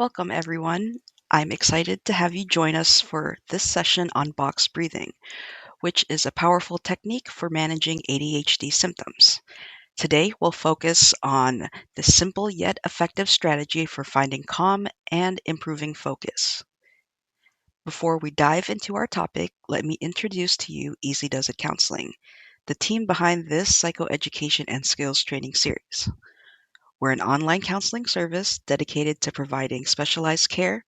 Welcome, everyone. I'm excited to have you join us for this session on box breathing, which is a powerful technique for managing ADHD symptoms. Today, we'll focus on the simple yet effective strategy for finding calm and improving focus. Before we dive into our topic, let me introduce to you Easy Does It Counseling, the team behind this psychoeducation and skills training series. We're an online counseling service dedicated to providing specialized care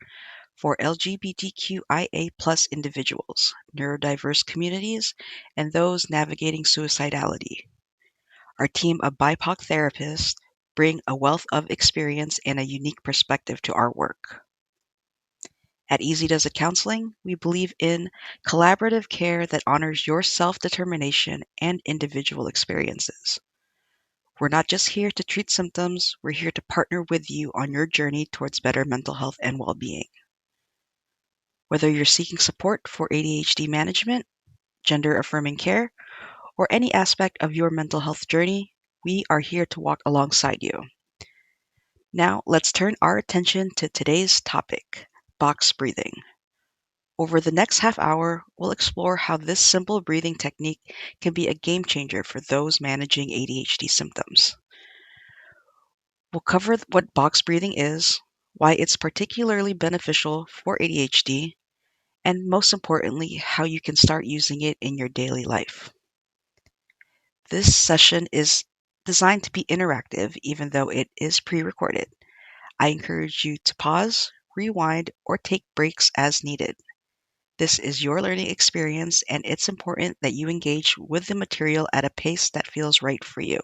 for LGBTQIA+ individuals, neurodiverse communities, and those navigating suicidality. Our team of BIPOC therapists bring a wealth of experience and a unique perspective to our work. At Easy Does It Counseling, we believe in collaborative care that honors your self-determination and individual experiences. We're not just here to treat symptoms, we're here to partner with you on your journey towards better mental health and well-being. Whether you're seeking support for ADHD management, gender affirming care, or any aspect of your mental health journey, we are here to walk alongside you. Now, let's turn our attention to today's topic, box breathing. Over the next half hour, we'll explore how this simple breathing technique can be a game changer for those managing ADHD symptoms. We'll cover what box breathing is, why it's particularly beneficial for ADHD, and most importantly, how you can start using it in your daily life. This session is designed to be interactive, even though it is pre-recorded. I encourage you to pause, rewind, or take breaks as needed. This is your learning experience, and it's important that you engage with the material at a pace that feels right for you.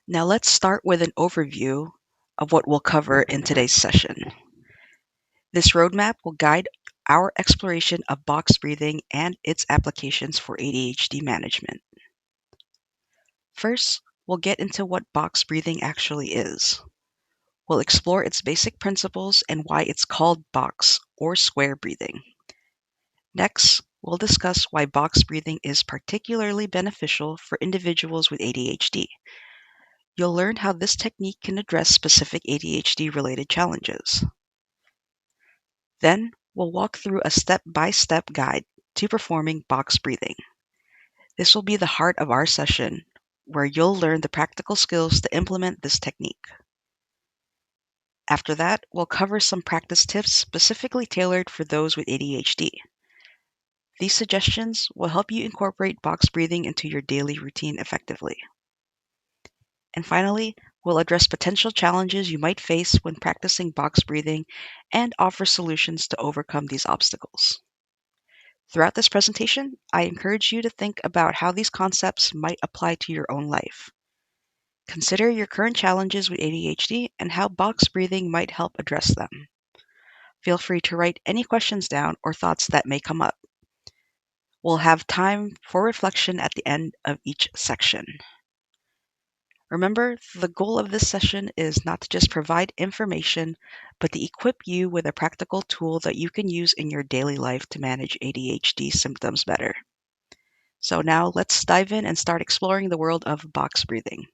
Now let's start with an overview of what we'll cover in today's session. This roadmap will guide our exploration of box breathing and its applications for ADHD management. First, we'll get into what box breathing actually is. We'll explore its basic principles and why it's called box or square breathing. Next, we'll discuss why box breathing is particularly beneficial for individuals with ADHD. You'll learn how this technique can address specific ADHD-related challenges. Then, we'll walk through a step-by-step guide to performing box breathing. This will be the heart of our session, where you'll learn the practical skills to implement this technique. After that, we'll cover some practice tips specifically tailored for those with ADHD. These suggestions will help you incorporate box breathing into your daily routine effectively. And finally, we'll address potential challenges you might face when practicing box breathing and offer solutions to overcome these obstacles. Throughout this presentation, I encourage you to think about how these concepts might apply to your own life. Consider your current challenges with ADHD and how box breathing might help address them. Feel free to write any questions down or thoughts that may come up. We'll have time for reflection at the end of each section. Remember, the goal of this session is not to just provide information, but to equip you with a practical tool that you can use in your daily life to manage ADHD symptoms better. So now let's dive in and start exploring the world of box breathing.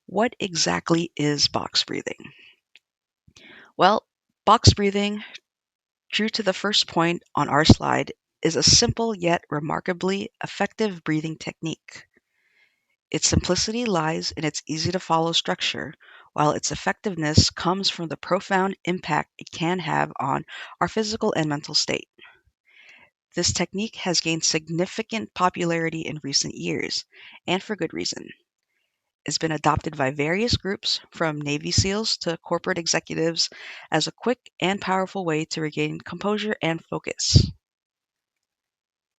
What exactly is box breathing? Well, box breathing, true to the first point on our slide, is a simple yet remarkably effective breathing technique. Its simplicity lies in its easy-to-follow structure, while its effectiveness comes from the profound impact it can have on our physical and mental state. This technique has gained significant popularity in recent years, and for good reason. It's been adopted by various groups, from Navy SEALs to corporate executives, as a quick and powerful way to regain composure and focus.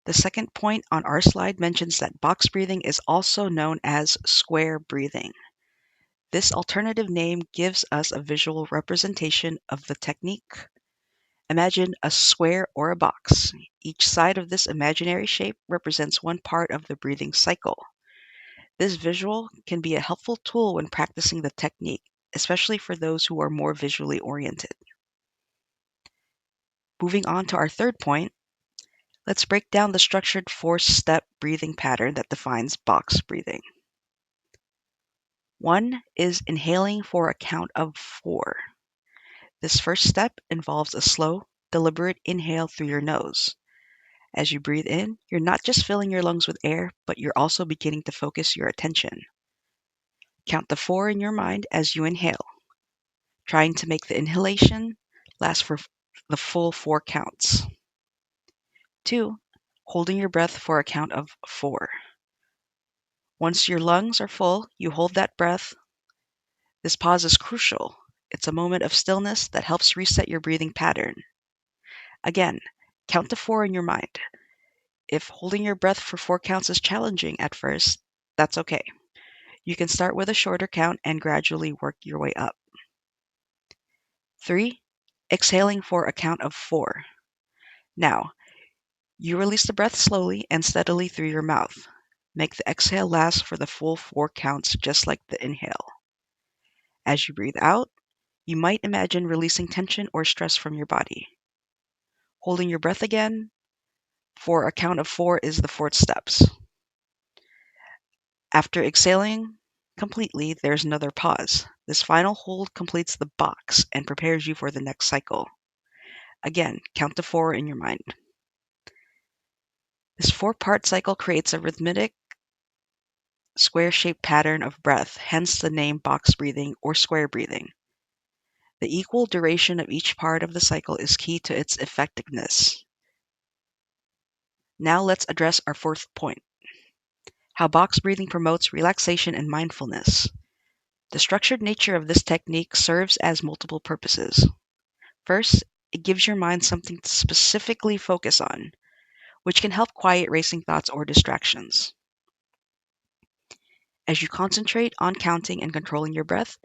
The second point on our slide mentions that box breathing is also known as square breathing. This alternative name gives us a visual representation of the technique. Imagine a square or a box. Each side of this imaginary shape represents one part of the breathing cycle. This visual can be a helpful tool when practicing the technique, especially for those who are more visually oriented. Moving on to our third point, Let's break down the structured four-step breathing pattern that defines box breathing. 1 is inhaling for a count of 4. This first step involves a slow, deliberate inhale through your nose. As you breathe in, you're not just filling your lungs with air, but you're also beginning to focus your attention. Count to 4 in your mind as you inhale, trying to make the inhalation last for the full 4 counts. 2, holding your breath for a count of 4. Once your lungs are full, you hold that breath. This pause is crucial. It's a moment of stillness that helps reset your breathing pattern. Again, count to 4 in your mind. If holding your breath for 4 counts is challenging at first, that's okay. You can start with a shorter count and gradually work your way up. 3, exhaling for a count of 4. Now, you release the breath slowly and steadily through your mouth. Make the exhale last for the full 4 counts, just like the inhale. As you breathe out, you might imagine releasing tension or stress from your body. Holding your breath again for a count of 4 is the 4th steps. After exhaling completely, there's another pause. This final hold completes the box and prepares you for the next cycle. Again, count to 4 in your mind. This 4-part cycle creates a rhythmic, square-shaped pattern of breath, hence the name box breathing or square breathing. The equal duration of each part of the cycle is key to its effectiveness. Now let's address our 4th point: how box breathing promotes relaxation and mindfulness. The structured nature of this technique serves as multiple purposes. First, it gives your mind something to specifically focus on, which can help quiet racing thoughts or distractions. As you concentrate on counting and controlling your breath,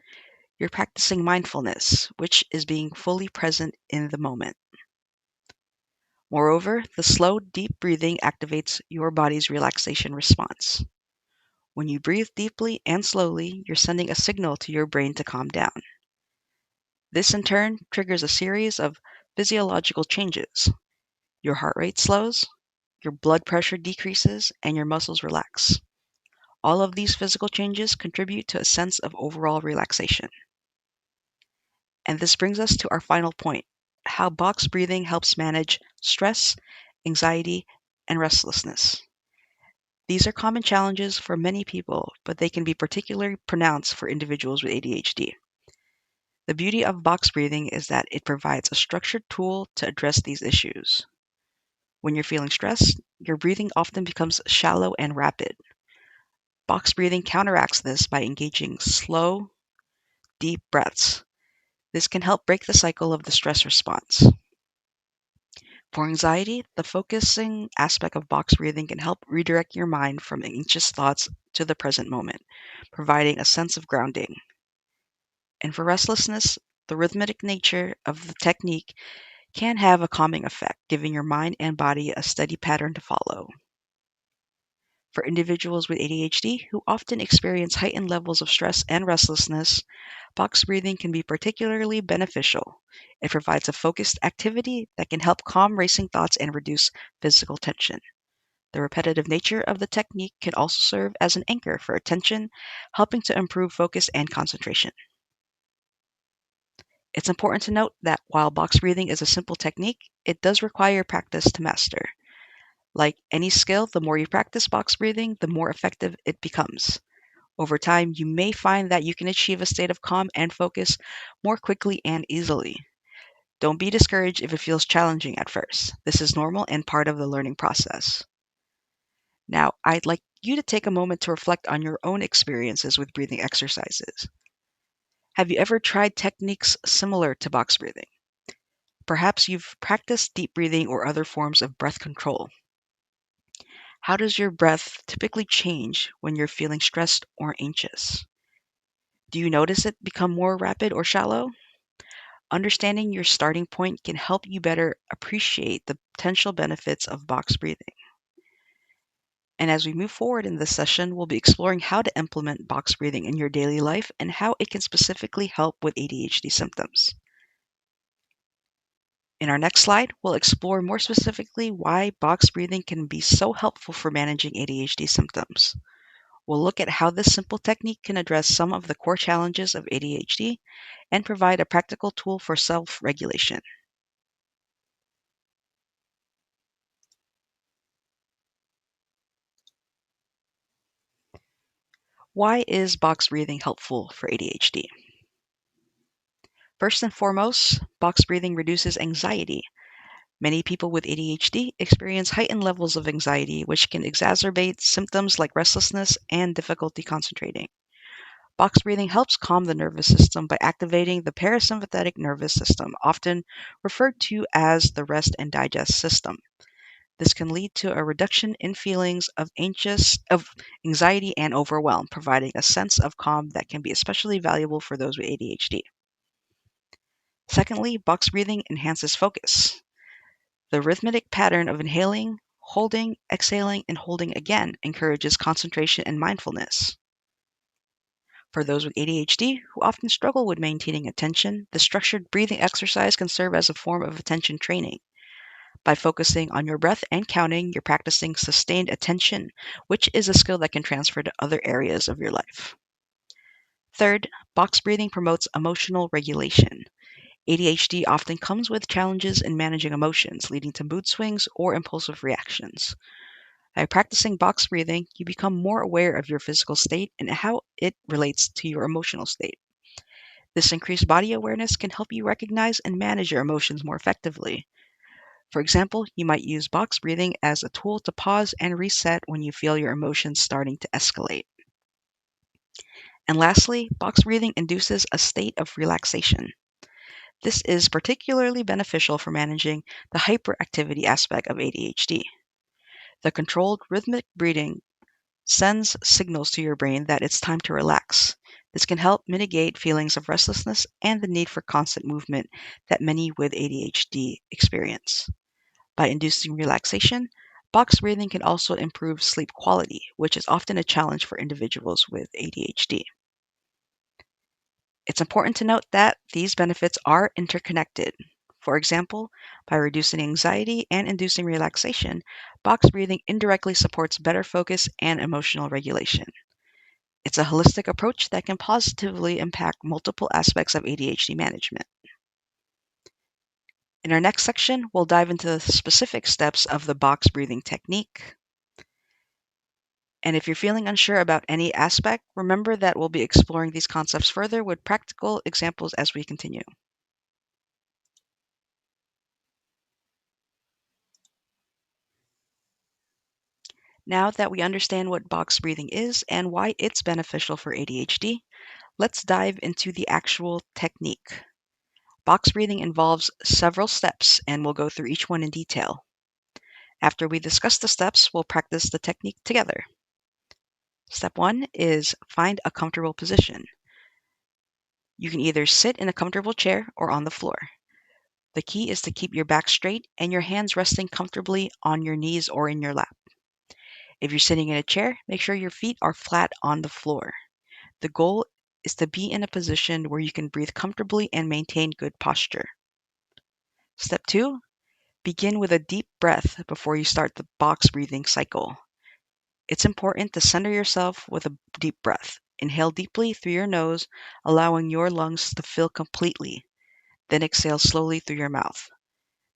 you're practicing mindfulness, which is being fully present in the moment. Moreover, the slow, deep breathing activates your body's relaxation response. When you breathe deeply and slowly, you're sending a signal to your brain to calm down. This in turn triggers a series of physiological changes. Your heart rate slows, your blood pressure decreases, and your muscles relax. All of these physical changes contribute to a sense of overall relaxation. And this brings us to our final point: how box breathing helps manage stress, anxiety, and restlessness. These are common challenges for many people, but they can be particularly pronounced for individuals with ADHD. The beauty of box breathing is that it provides a structured tool to address these issues. When you're feeling stressed, your breathing often becomes shallow and rapid. Box breathing counteracts this by engaging slow, deep breaths. This can help break the cycle of the stress response. For anxiety, the focusing aspect of box breathing can help redirect your mind from anxious thoughts to the present moment, providing a sense of grounding. And for restlessness, the rhythmic nature of the technique can have a calming effect, giving your mind and body a steady pattern to follow. For individuals with ADHD who often experience heightened levels of stress and restlessness, box breathing can be particularly beneficial. It provides a focused activity that can help calm racing thoughts and reduce physical tension. The repetitive nature of the technique can also serve as an anchor for attention, helping to improve focus and concentration. It's important to note that while box breathing is a simple technique, it does require practice to master. Like any skill, the more you practice box breathing, the more effective it becomes. Over time, you may find that you can achieve a state of calm and focus more quickly and easily. Don't be discouraged if it feels challenging at first. This is normal and part of the learning process. Now, I'd like you to take a moment to reflect on your own experiences with breathing exercises. Have you ever tried techniques similar to box breathing? Perhaps you've practiced deep breathing or other forms of breath control. How does your breath typically change when you're feeling stressed or anxious? Do you notice it become more rapid or shallow? Understanding your starting point can help you better appreciate the potential benefits of box breathing. And as we move forward in this session, we'll be exploring how to implement box breathing in your daily life and how it can specifically help with ADHD symptoms. In our next slide, we'll explore more specifically why box breathing can be so helpful for managing ADHD symptoms. We'll look at how this simple technique can address some of the core challenges of ADHD and provide a practical tool for self-regulation. Why is box breathing helpful for ADHD? First and foremost, box breathing reduces anxiety. Many people with ADHD experience heightened levels of anxiety, which can exacerbate symptoms like restlessness and difficulty concentrating. Box breathing helps calm the nervous system by activating the parasympathetic nervous system, often referred to as the rest and digest system. This can lead to a reduction in feelings of anxiety and overwhelm, providing a sense of calm that can be especially valuable for those with ADHD. Secondly, box breathing enhances focus. The rhythmic pattern of inhaling, holding, exhaling, and holding again encourages concentration and mindfulness. For those with ADHD who often struggle with maintaining attention, the structured breathing exercise can serve as a form of attention training. By focusing on your breath and counting, you're practicing sustained attention, which is a skill that can transfer to other areas of your life. Third, box breathing promotes emotional regulation. ADHD often comes with challenges in managing emotions, leading to mood swings or impulsive reactions. By practicing box breathing, you become more aware of your physical state and how it relates to your emotional state. This increased body awareness can help you recognize and manage your emotions more effectively. For example, you might use box breathing as a tool to pause and reset when you feel your emotions starting to escalate. And lastly, box breathing induces a state of relaxation. This is particularly beneficial for managing the hyperactivity aspect of ADHD. The controlled rhythmic breathing sends signals to your brain that it's time to relax. This can help mitigate feelings of restlessness and the need for constant movement that many with ADHD experience. By inducing relaxation, box breathing can also improve sleep quality, which is often a challenge for individuals with ADHD. It's important to note that these benefits are interconnected. For example, by reducing anxiety and inducing relaxation, box breathing indirectly supports better focus and emotional regulation. It's a holistic approach that can positively impact multiple aspects of ADHD management. In our next section, we'll dive into the specific steps of the box breathing technique. And if you're feeling unsure about any aspect, remember that we'll be exploring these concepts further with practical examples as we continue. Now that we understand what box breathing is and why it's beneficial for ADHD, let's dive into the actual technique. Box breathing involves several steps, and we'll go through each one in detail. After we discuss the steps, we'll practice the technique together. Step 1 is find a comfortable position. You can either sit in a comfortable chair or on the floor. The key is to keep your back straight and your hands resting comfortably on your knees or in your lap. If you're sitting in a chair, make sure your feet are flat on the floor. The goal is to be in a position where you can breathe comfortably and maintain good posture. Step 2, begin with a deep breath before you start the box breathing cycle. It's important to center yourself with a deep breath. Inhale deeply through your nose, allowing your lungs to fill completely. Then exhale slowly through your mouth.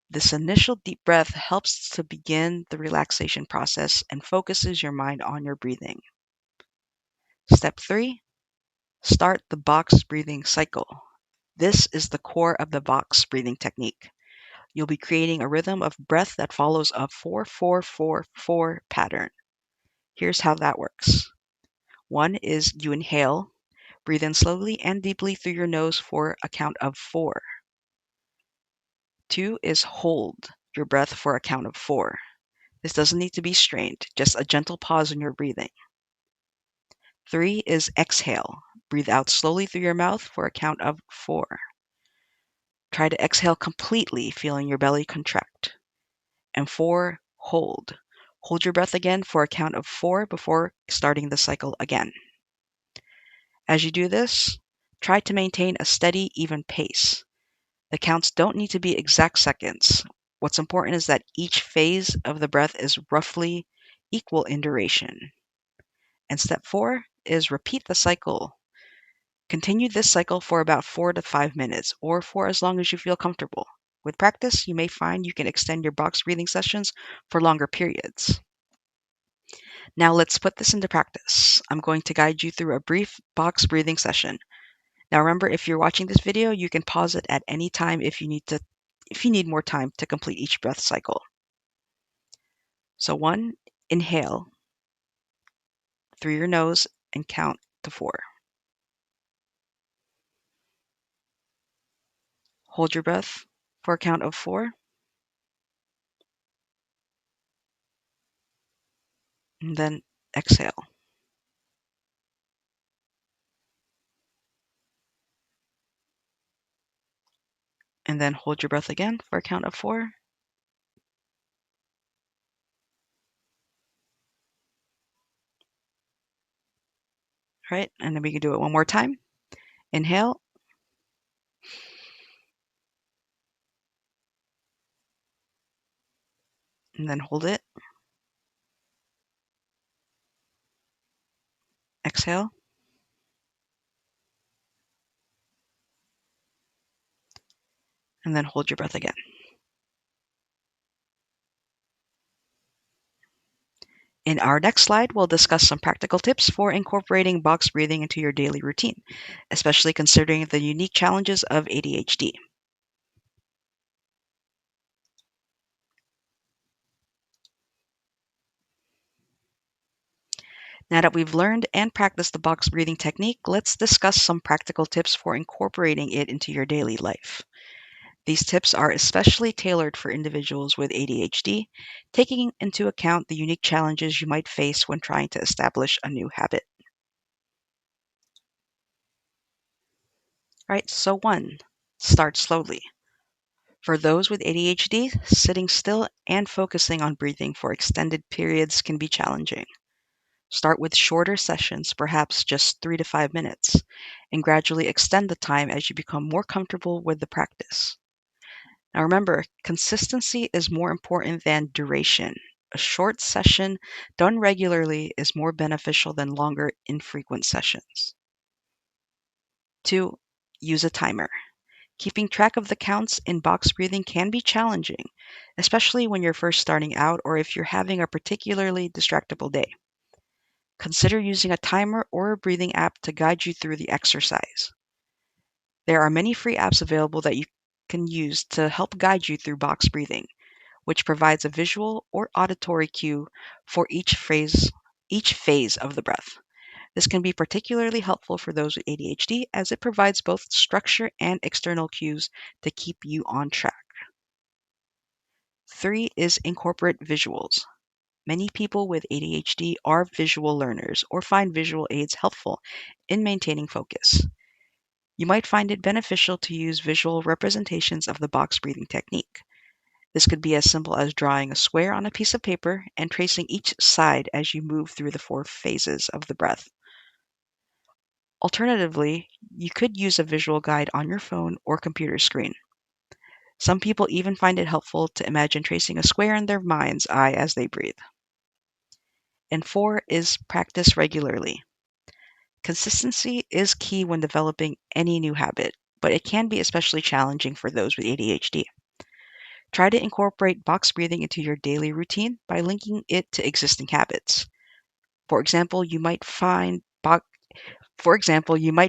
This initial deep breath helps to begin the relaxation process and focuses your mind on your breathing. Step 3, start the box breathing cycle. This is the core of the box breathing technique. You'll be creating a rhythm of breath that follows a 4-4-4-4 pattern. Here's how that works. 1 is you inhale, breathe in slowly and deeply through your nose for a count of 4. 2 is hold your breath for a count of 4. This doesn't need to be strained, just a gentle pause in your breathing. 3 is exhale. Breathe out slowly through your mouth for a count of 4. Try to exhale completely, feeling your belly contract. And 4, hold. Hold your breath again for a count of 4 before starting the cycle again. As you do this, try to maintain a steady, even pace. The counts don't need to be exact seconds. What's important is that each phase of the breath is roughly equal in duration. And step 4 is repeat the cycle. Continue this cycle for about 4 to 5 minutes or for as long as you feel comfortable. With practice, you may find you can extend your box breathing sessions for longer periods. Now let's put this into practice. I'm going to guide you through a brief box breathing session. Now remember, if you're watching this video, you can pause it at any time if you need more time to complete each breath cycle. So 1, inhale through your nose and count to 4. Hold your breath for a count of 4, and then exhale. And then hold your breath again for a count of 4. Right, and then we can do it one more time. Inhale, and then hold it. Exhale. And then hold your breath again. In our next slide, we'll discuss some practical tips for incorporating box breathing into your daily routine, especially considering the unique challenges of ADHD. Now that we've learned and practiced the box breathing technique, let's discuss some practical tips for incorporating it into your daily life. These tips are especially tailored for individuals with ADHD, taking into account the unique challenges you might face when trying to establish a new habit. All right, so 1, start slowly. For those with ADHD, sitting still and focusing on breathing for extended periods can be challenging. Start with shorter sessions, perhaps just 3 to 5 minutes, and gradually extend the time as you become more comfortable with the practice. Now remember, consistency is more important than duration. A short session done regularly is more beneficial than longer, infrequent sessions. 2, use a timer. Keeping track of the counts in box breathing can be challenging, especially when you're first starting out or if you're having a particularly distractible day. Consider using a timer or a breathing app to guide you through the exercise. There are many free apps available that you can use to help guide you through box breathing, which provides a visual or auditory cue for each phase of the breath. This can be particularly helpful for those with ADHD as it provides both structure and external cues to keep you on track. 3 is incorporate visuals. Many people with ADHD are visual learners or find visual aids helpful in maintaining focus. You might find it beneficial to use visual representations of the box breathing technique. This could be as simple as drawing a square on a piece of paper and tracing each side as you move through the 4 phases of the breath. Alternatively, you could use a visual guide on your phone or computer screen. Some people even find it helpful to imagine tracing a square in their mind's eye as they breathe. And 4 is practice regularly. Consistency is key when developing any new habit, but it can be especially challenging for those with ADHD. Try to incorporate box breathing into your daily routine by linking it to existing habits. For example, you might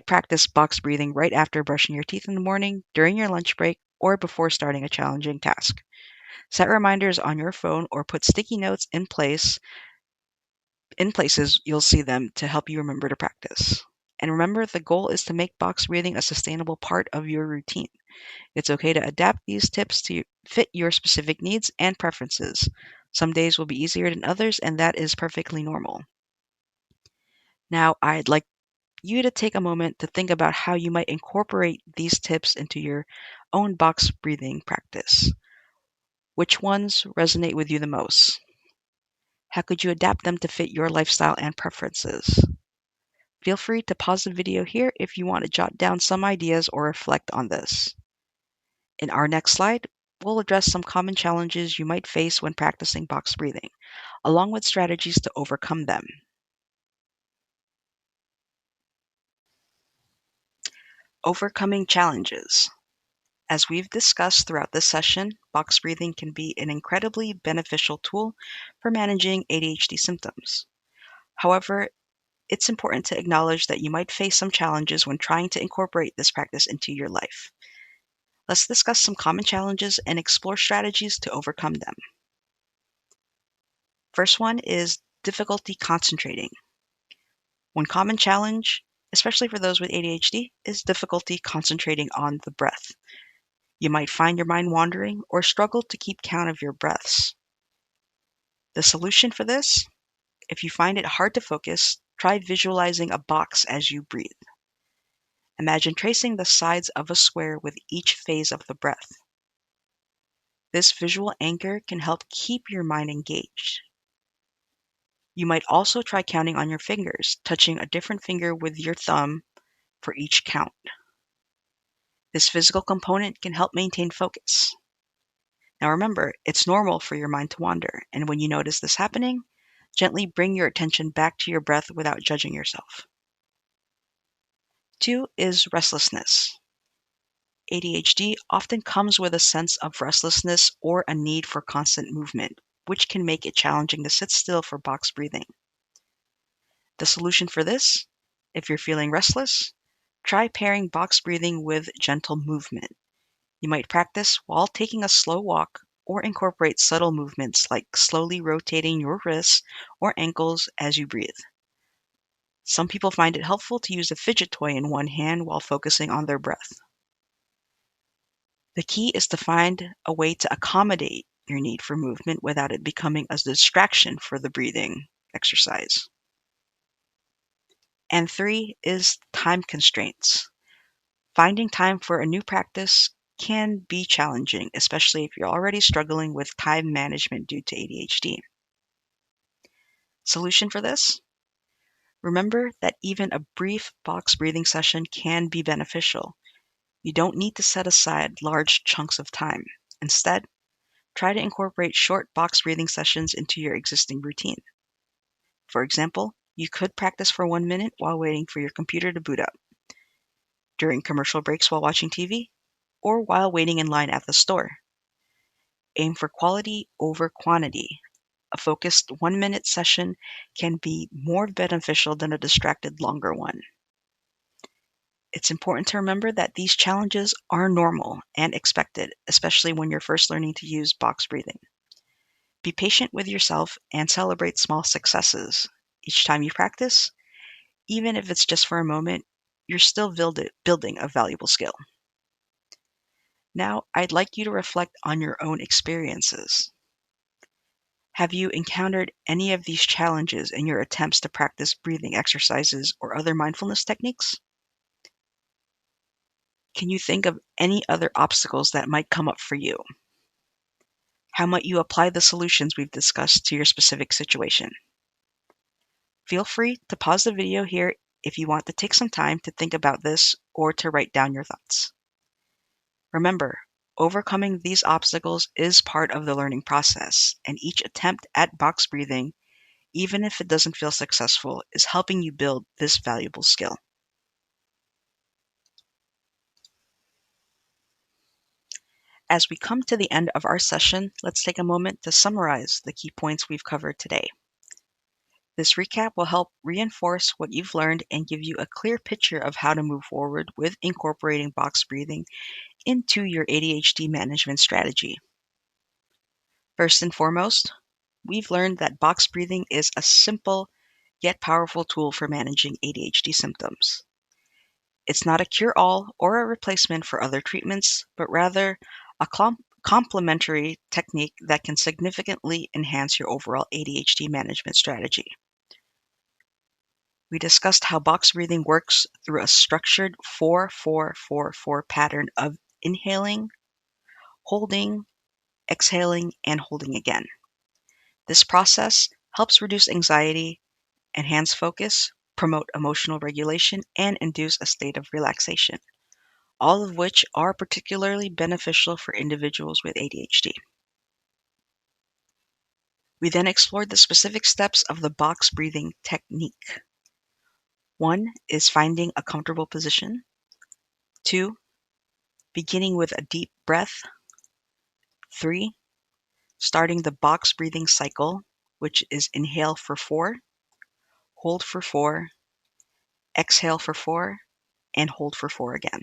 practice box breathing right after brushing your teeth in the morning, during your lunch break, or before starting a challenging task. Set reminders on your phone or put sticky notes in places you'll see them to help you remember to practice. And remember, the goal is to make box breathing a sustainable part of your routine. It's okay to adapt these tips to fit your specific needs and preferences. Some days will be easier than others, and that is perfectly normal. Now, I'd like you to take a moment to think about how you might incorporate these tips into your own box breathing practice. Which ones resonate with you the most? How could you adapt them to fit your lifestyle and preferences? Feel free to pause the video here if you want to jot down some ideas or reflect on this. In our next slide, we'll address some common challenges you might face when practicing box breathing, along with strategies to overcome them. Overcoming challenges. As we've discussed throughout this session, box breathing can be an incredibly beneficial tool for managing ADHD symptoms. However, it's important to acknowledge that you might face some challenges when trying to incorporate this practice into your life. Let's discuss some common challenges and explore strategies to overcome them. First one is difficulty concentrating. One common challenge, especially for those with ADHD, is difficulty concentrating on the breath. You might find your mind wandering or struggle to keep count of your breaths. The solution for this, if you find it hard to focus, try visualizing a box as you breathe. Imagine tracing the sides of a square with each phase of the breath. This visual anchor can help keep your mind engaged. You might also try counting on your fingers, touching a different finger with your thumb for each count. This physical component can help maintain focus. Now remember, it's normal for your mind to wander, and when you notice this happening, gently bring your attention back to your breath without judging yourself. 2 is restlessness. ADHD often comes with a sense of restlessness or a need for constant movement, which can make it challenging to sit still for box breathing. The solution for this, if you're feeling restless, try pairing box breathing with gentle movement. You might practice while taking a slow walk or incorporate subtle movements like slowly rotating your wrists or ankles as you breathe. Some people find it helpful to use a fidget toy in one hand while focusing on their breath. The key is to find a way to accommodate your need for movement without it becoming a distraction for the breathing exercise. And 3 is time constraints. Finding time for a new practice can be challenging, especially if you're already struggling with time management due to ADHD. Solution for this? Remember that even a brief box breathing session can be beneficial. You don't need to set aside large chunks of time. Instead, try to incorporate short box breathing sessions into your existing routine. For example, you could practice for 1 minute while waiting for your computer to boot up, during commercial breaks while watching TV, or while waiting in line at the store. Aim for quality over quantity. A focused 1 minute session can be more beneficial than a distracted longer one. It's important to remember that these challenges are normal and expected, especially when you're first learning to use box breathing. Be patient with yourself and celebrate small successes. Each time you practice, even if it's just for a moment, you're still building a valuable skill. Now, I'd like you to reflect on your own experiences. Have you encountered any of these challenges in your attempts to practice breathing exercises or other mindfulness techniques? Can you think of any other obstacles that might come up for you? How might you apply the solutions we've discussed to your specific situation? Feel free to pause the video here if you want to take some time to think about this or to write down your thoughts. Remember, overcoming these obstacles is part of the learning process, and each attempt at box breathing, even if it doesn't feel successful, is helping you build this valuable skill. As we come to the end of our session, let's take a moment to summarize the key points we've covered today. This recap will help reinforce what you've learned and give you a clear picture of how to move forward with incorporating box breathing into your ADHD management strategy. First and foremost, we've learned that box breathing is a simple yet powerful tool for managing ADHD symptoms. It's not a cure-all or a replacement for other treatments, but rather a complementary technique that can significantly enhance your overall ADHD management strategy. We discussed how box breathing works through a structured 4-4-4-4 pattern of inhaling, holding, exhaling, and holding again. This process helps reduce anxiety, enhance focus, promote emotional regulation, and induce a state of relaxation, all of which are particularly beneficial for individuals with ADHD. We then explored the specific steps of the box breathing technique. 1 is finding a comfortable position. 2, beginning with a deep breath. 3, starting the box breathing cycle, which is inhale for 4, hold for 4, exhale for 4, and hold for 4 again.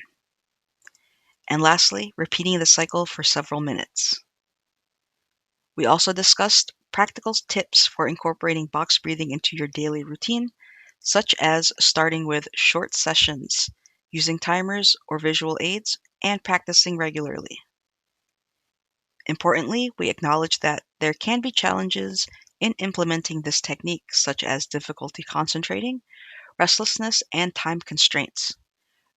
And lastly, repeating the cycle for several minutes. We also discussed practical tips for incorporating box breathing into your daily routine, such as starting with short sessions, using timers or visual aids, and practicing regularly. Importantly, we acknowledge that there can be challenges in implementing this technique, such as difficulty concentrating, restlessness, and time constraints.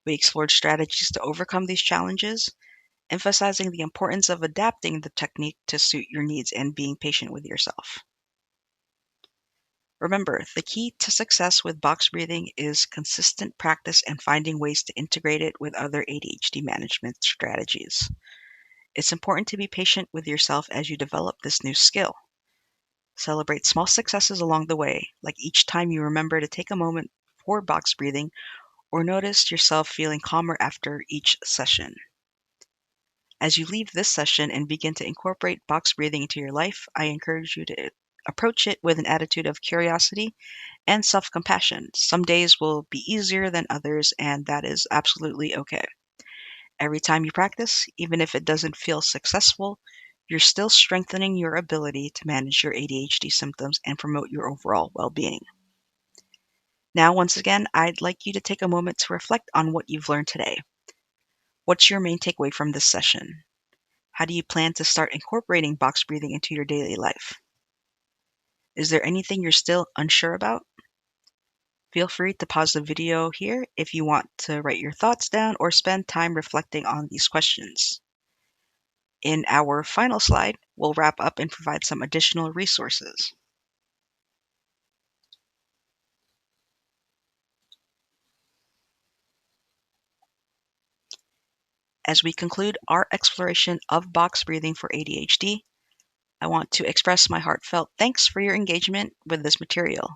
We explored strategies to overcome these challenges, emphasizing the importance of adapting the technique to suit your needs and being patient with yourself. Remember, the key to success with box breathing is consistent practice and finding ways to integrate it with other ADHD management strategies. It's important to be patient with yourself as you develop this new skill. Celebrate small successes along the way, like each time you remember to take a moment for box breathing or notice yourself feeling calmer after each session. As you leave this session and begin to incorporate box breathing into your life, I encourage you to approach it with an attitude of curiosity and self compassion. Some days will be easier than others, and that is absolutely okay. Every time you practice, even if it doesn't feel successful, you're still strengthening your ability to manage your ADHD symptoms and promote your overall well being. Now, once again, I'd like you to take a moment to reflect on what you've learned today. What's your main takeaway from this session? How do you plan to start incorporating box breathing into your daily life? Is there anything you're still unsure about? Feel free to pause the video here if you want to write your thoughts down or spend time reflecting on these questions. In our final slide, we'll wrap up and provide some additional resources. As we conclude our exploration of box breathing for ADHD, I want to express my heartfelt thanks for your engagement with this material.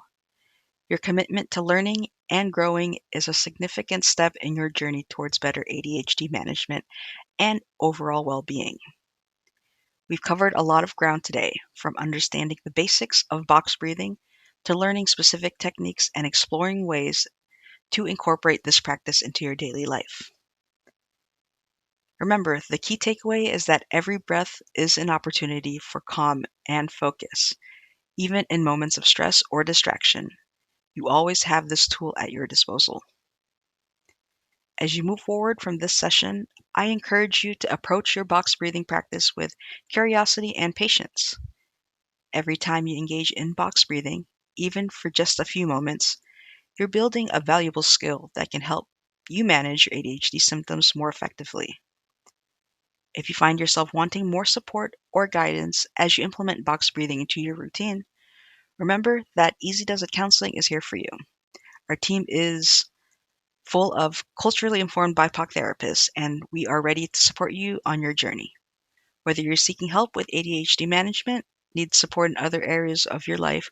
Your commitment to learning and growing is a significant step in your journey towards better ADHD management and overall well-being. We've covered a lot of ground today, from understanding the basics of box breathing to learning specific techniques and exploring ways to incorporate this practice into your daily life. Remember, the key takeaway is that every breath is an opportunity for calm and focus. Even in moments of stress or distraction, you always have this tool at your disposal. As you move forward from this session, I encourage you to approach your box breathing practice with curiosity and patience. Every time you engage in box breathing, even for just a few moments, you're building a valuable skill that can help you manage your ADHD symptoms more effectively. If you find yourself wanting more support or guidance as you implement box breathing into your routine, remember that Easy Does It Counseling is here for you. Our team is full of culturally informed BIPOC therapists, and we are ready to support you on your journey. Whether you're seeking help with ADHD management, need support in other areas of your life,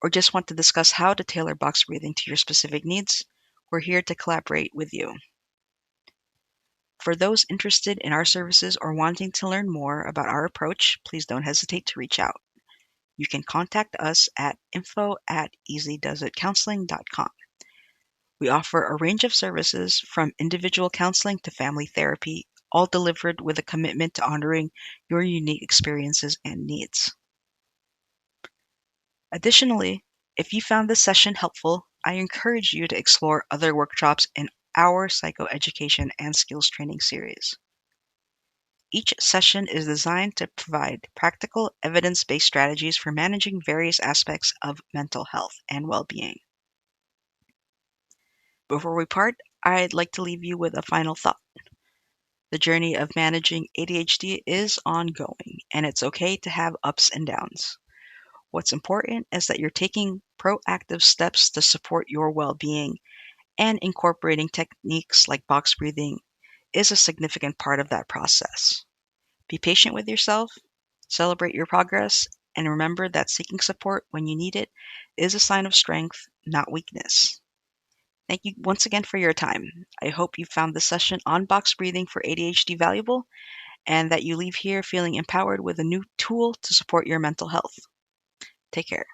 or just want to discuss how to tailor box breathing to your specific needs, we're here to collaborate with you. For those interested in our services or wanting to learn more about our approach, please don't hesitate to reach out. You can contact us at info@easydoesitcounseling.com. We offer a range of services from individual counseling to family therapy, all delivered with a commitment to honoring your unique experiences and needs. Additionally, if you found this session helpful, I encourage you to explore other workshops in our psychoeducation and skills training series. Each session is designed to provide practical, evidence-based strategies for managing various aspects of mental health and well-being. Before we part, I'd like to leave you with a final thought. The journey of managing ADHD is ongoing, and it's okay to have ups and downs. What's important is that you're taking proactive steps to support your well-being and incorporating techniques like box breathing is a significant part of that process. Be patient with yourself, celebrate your progress, and remember that seeking support when you need it is a sign of strength, not weakness. Thank you once again for your time. I hope you found this session on box breathing for ADHD valuable and that you leave here feeling empowered with a new tool to support your mental health. Take care.